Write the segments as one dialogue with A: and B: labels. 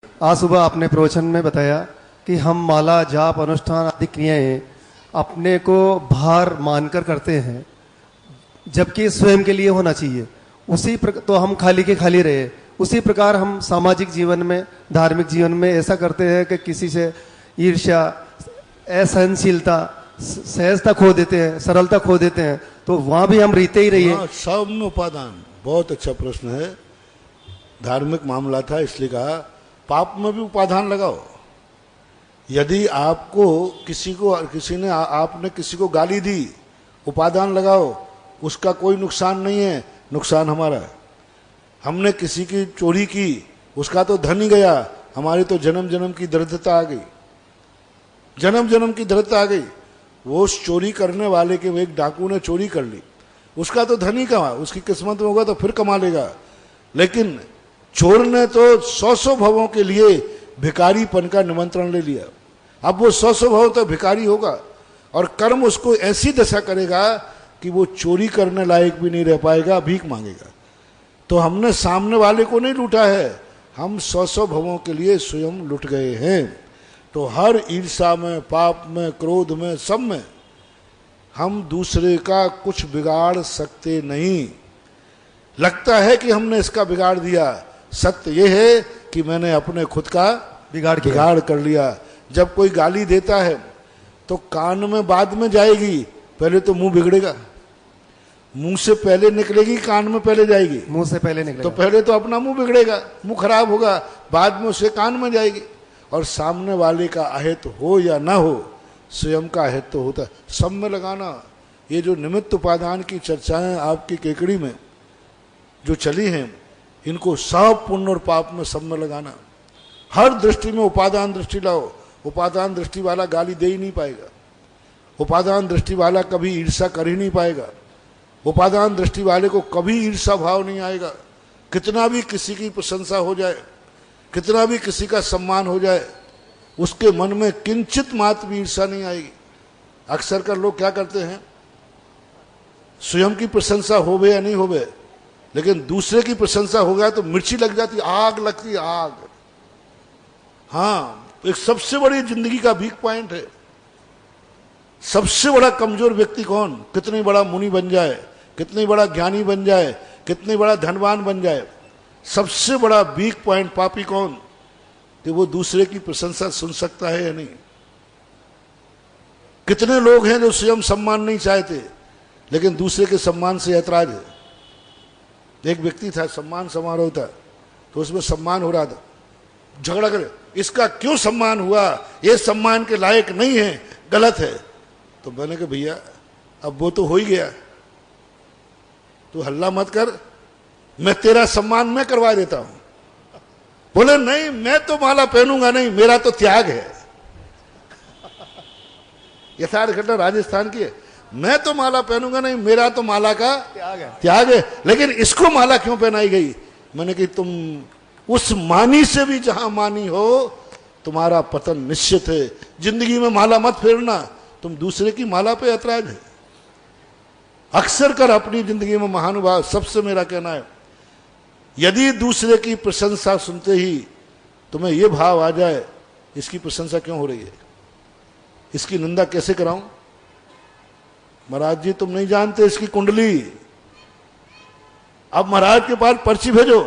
A: आज सुबह आपने प्रवचन में बताया कि हम माला जाप अनुष्ठान आदि क्रियाएं अपने को भार मानकर करते हैं, जबकि स्वयं के लिए होना चाहिए। उसी प्रकार तो हम खाली के खाली रहे। उसी प्रकार हम सामाजिक जीवन में, धार्मिक जीवन में ऐसा करते हैं कि किसी से ईर्ष्या, असहनशीलता, सहजता खो देते हैं, सरलता खो देते हैं, तो वहां भी हम रीते ही रहिए।
B: सब में उपादान। बहुत अच्छा प्रश्न है। धार्मिक मामला था इसलिए कहा पाप में भी उपादान लगाओ। यदि आपको आपने किसी को गाली दी, उपादान लगाओ, उसका कोई नुकसान नहीं है, नुकसान हमारा है। हमने किसी की चोरी की, उसका तो धन ही गया, हमारी तो जन्म जन्म की दरिद्रता आ गई, जन्म जन्म की दरिद्रता आ गई। वो उस चोरी करने वाले के, वो एक डाकू ने चोरी कर ली, उसका तो धन ही कमा, उसकी किस्मत में होगा तो फिर कमा लेगा। लेकिन चोर ने तो 100 भवों के लिए भिखारीपन का निमंत्रण ले लिया। अब वो 100 भव तो भिखारी होगा और कर्म उसको ऐसी दशा करेगा कि वो चोरी करने लायक भी नहीं रह पाएगा, भीख मांगेगा। तो हमने सामने वाले को नहीं लूटा है, हम 100 भवों के लिए स्वयं लुट गए हैं। तो हर ईर्षा में, पाप में, क्रोध में, सब में हम दूसरे का कुछ बिगाड़ सकते नहीं। लगता है कि हमने इसका बिगाड़ दिया, सत्य यह है कि मैंने अपने खुद का बिगाड़ कर लिया। जब कोई गाली देता है तो कान में बाद में जाएगी, पहले तो मुंह बिगड़ेगा। मुंह से पहले निकलेगी, कान में पहले जाएगी।
A: मुंह से पहले निकलेगा
B: तो पहले तो अपना मुंह बिगड़ेगा, मुंह खराब होगा, बाद में उसे कान में जाएगी। और सामने वाले का अहित हो या ना हो, स्वयं का अहित तो होता है। सब में लगाना। ये जो निमित्त उपादान की चर्चाएं आपकी केकड़ी में जो चली हैं, इनको सब पुण्य और पाप में सब में लगाना। हर दृष्टि में उपादान दृष्टि लाओ। उपादान दृष्टि वाला गाली दे ही नहीं पाएगा। उपादान दृष्टि वाला कभी ईर्ष्या कर ही नहीं पाएगा। उपादान दृष्टि वाले को कभी ईर्ष्या भाव नहीं आएगा। कितना भी किसी की प्रशंसा हो जाए, कितना भी किसी का सम्मान हो जाए, उसके मन में किंचित मात्र भी ईर्ष्या नहीं आएगी। अक्सर कर लोग क्या करते हैं, स्वयं की प्रशंसा होवे या नहीं होवे, लेकिन दूसरे की प्रशंसा हो गया तो मिर्ची लग जाती, आग लगती, आग। हाँ, एक सबसे बड़ी जिंदगी का वीक पॉइंट है। सबसे बड़ा कमजोर व्यक्ति कौन? कितनी बड़ा मुनि बन जाए, कितनी बड़ा ज्ञानी बन जाए, कितनी बड़ा धनवान बन जाए, सबसे बड़ा वीक पॉइंट पापी कौन? कि वो दूसरे की प्रशंसा सुन सकता है या नहीं। कितने लोग हैं जो स्वयं सम्मान नहीं चाहते, लेकिन दूसरे के सम्मान से ऐतराज है। एक व्यक्ति था, सम्मान समारोह था, तो उसमें सम्मान हो रहा था, झगड़ा करे, इसका क्यों सम्मान हुआ, ये सम्मान के लायक नहीं है, गलत है। तो मैंने कहा भैया अब वो तो हो ही गया, तू हल्ला मत कर, मैं तेरा सम्मान मैं करवा देता हूं। बोले नहीं, मैं तो माला पहनूंगा नहीं, मेरा तो त्याग है। यथार्थ घटना राजस्थान की है। मैं तो माला पहनूंगा नहीं, मेरा तो माला का त्याग है। लेकिन इसको माला क्यों पहनाई गई? मैंने कहा तुम उस मानी से भी जहां मानी हो, तुम्हारा पतन निश्चित है। जिंदगी में माला मत फेरना, तुम दूसरे की माला पे ऐतराज है। अक्सर कर अपनी जिंदगी में महानुभाव, सबसे मेरा कहना है, यदि दूसरे की प्रशंसा सुनते ही तुम्हें यह भाव आ जाए, इसकी प्रशंसा क्यों हो रही है, इसकी निंदा कैसे कराऊं? महाराज जी तुम नहीं जानते इसकी कुंडली। अब महाराज के पास पर्ची भेजो,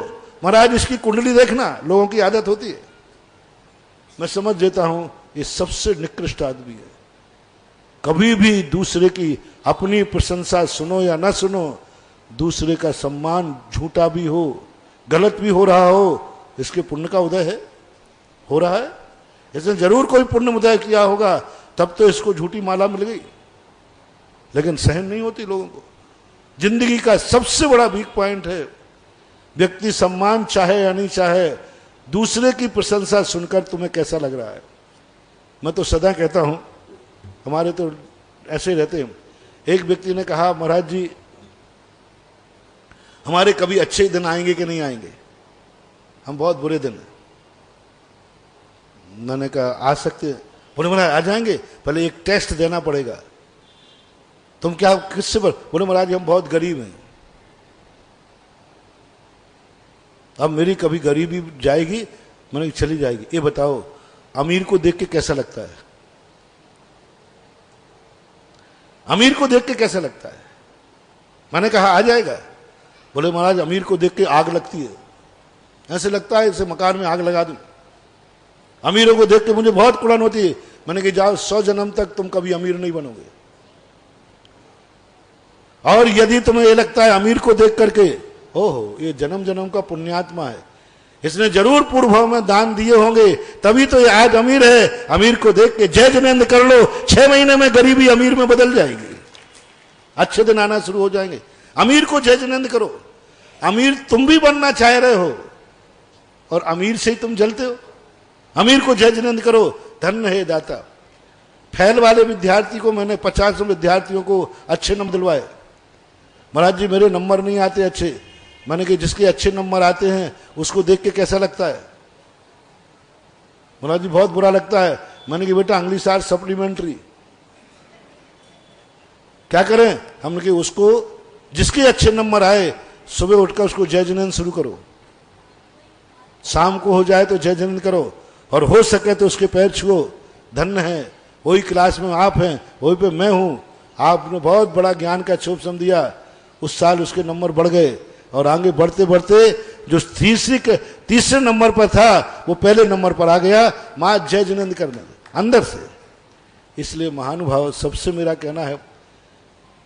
B: महाराज इसकी कुंडली देखना, लोगों की आदत होती है। मैं समझ देता हूं ये सबसे निकृष्ट आदमी है। कभी भी दूसरे की अपनी प्रशंसा सुनो या ना सुनो, दूसरे का सम्मान झूठा भी हो, गलत भी हो रहा हो, इसके पुण्य का उदय है, हो रहा है। इसने जरूर कोई पुण्य उदय किया होगा, तब तो इसको झूठी माला मिल गई। लेकिन सहन नहीं होती लोगों को। जिंदगी का सबसे बड़ा वीक पॉइंट है, व्यक्ति सम्मान चाहे या नहीं चाहे, दूसरे की प्रशंसा सुनकर तुम्हें कैसा लग रहा है। मैं तो सदा कहता हूं, हमारे तो ऐसे रहते हैं। एक व्यक्ति ने कहा महाराज जी हमारे कभी अच्छे दिन आएंगे कि नहीं आएंगे, हम बहुत बुरे दिन हैं। मैंने कहा आ सकते हैं। बोले महाराज आ जाएंगे, पहले एक टेस्ट देना पड़ेगा। तुम क्या किससे बोले महाराज हम बहुत गरीब हैं। अब मेरी कभी गरीबी जाएगी, मैंने कहा चली जाएगी। ये बताओ अमीर को देख के कैसा लगता है? अमीर को देख के कैसा लगता है? मैंने कहा आ जाएगा। बोले महाराज अमीर को देख के आग लगती है, ऐसे लगता है इसे मकान में आग लगा दूं। अमीरों को देख के मुझे बहुत कुड़न होती है। मैंने कहा जाओ 100 जन्म तक तुम कभी अमीर नहीं बनोगे। और यदि तुम्हें ये लगता है अमीर को देख करके ओहो ये जन्म जन्म का पुण्यात्मा है, इसने जरूर पूर्व भाव में दान दिए होंगे तभी तो ये आज अमीर है, अमीर को देख के जय जिनेंद्र कर लो, 6 महीने में गरीबी अमीर में बदल जाएगी, अच्छे दिन आना शुरू हो जाएंगे। अमीर को जय जिनेंद्र करो। अमीर तुम भी बनना चाह रहे हो और अमीर से ही तुम जलते हो। अमीर को जय जिनेंद्र करो। धन्य है दाता। फैल वाले विद्यार्थी को मैंने 50 विद्यार्थियों को अच्छे नंबर दिलवाए। महाराज जी मेरे नंबर नहीं आते अच्छे। मैंने कहा जिसके अच्छे नंबर आते हैं उसको देख के कैसा लगता है? महाराज जी बहुत बुरा लगता है। मैंने कहा बेटा इंग्लिश आर्ट सप्लीमेंट्री क्या करें? हमने कहा उसको जिसके अच्छे नंबर आए सुबह उठकर उसको जय जिनेंद्र शुरू करो, शाम को हो जाए तो जय जिनेंद्र करो, और हो सके तो उसके पैर छुओ। धन्य है वही क्लास में आप हैं, वही पे मैं हूं। आपने बहुत बड़ा ज्ञान का छोप सम दिया। उस साल उसके नंबर बढ़ गए और आगे बढ़ते बढ़ते जो तीसरे नंबर पर था वो पहले नंबर पर आ गया। मां जय जिनेंद्र करने अंदर से। इसलिए महानुभाव सबसे मेरा कहना है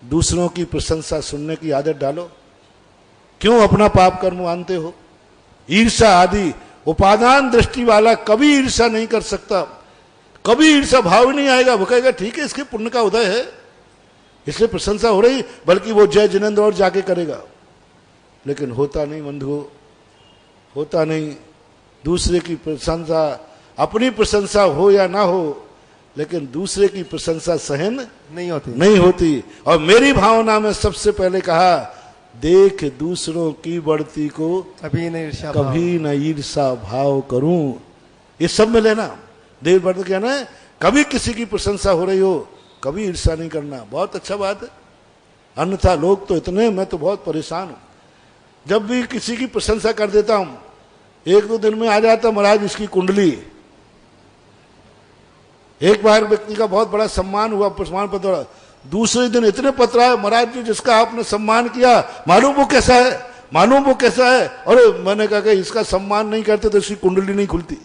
B: दूसरों की प्रशंसा सुनने की आदत डालो। क्यों अपना पाप कर्म मानते हो? ईर्षा आदि उपादान दृष्टि वाला कभी ईर्षा नहीं कर सकता, कभी ईर्षा भाव ही नहीं आएगा। वो कहेगा ठीक है इसके पुण्य का उदय है इसलिए प्रशंसा हो रही, बल्कि वो जय जिनेंद्र और जाके करेगा। लेकिन होता नहीं बंधुओं, होता नहीं। दूसरे की प्रशंसा, अपनी प्रशंसा हो या ना हो, लेकिन दूसरे की प्रशंसा सहन नहीं होती। और मेरी भावना में सबसे पहले कहा देख दूसरों की बढ़ती को कभी न ईर्षा भाव करूं। ये सब में लेना। देव बढ़ कहना है कभी किसी की प्रशंसा हो रही हो कभी ईर्षा नहीं करना। बहुत अच्छा बात है। अन्यथा लोग तो इतने, मैं तो बहुत परेशान हूं। जब भी किसी की प्रशंसा कर देता हूं 1-2 दिन में आ जाता महाराज इसकी कुंडली। एक बार व्यक्ति का बहुत बड़ा सम्मान हुआ, प्रमाण पत्र, दूसरे दिन इतने पत्र आए महाराज जी जिसका आपने सम्मान किया मालूम वो कैसा है, मालूम वो कैसा है। और मैंने कहा कि इसका सम्मान नहीं करते तो इसकी कुंडली नहीं खुलती।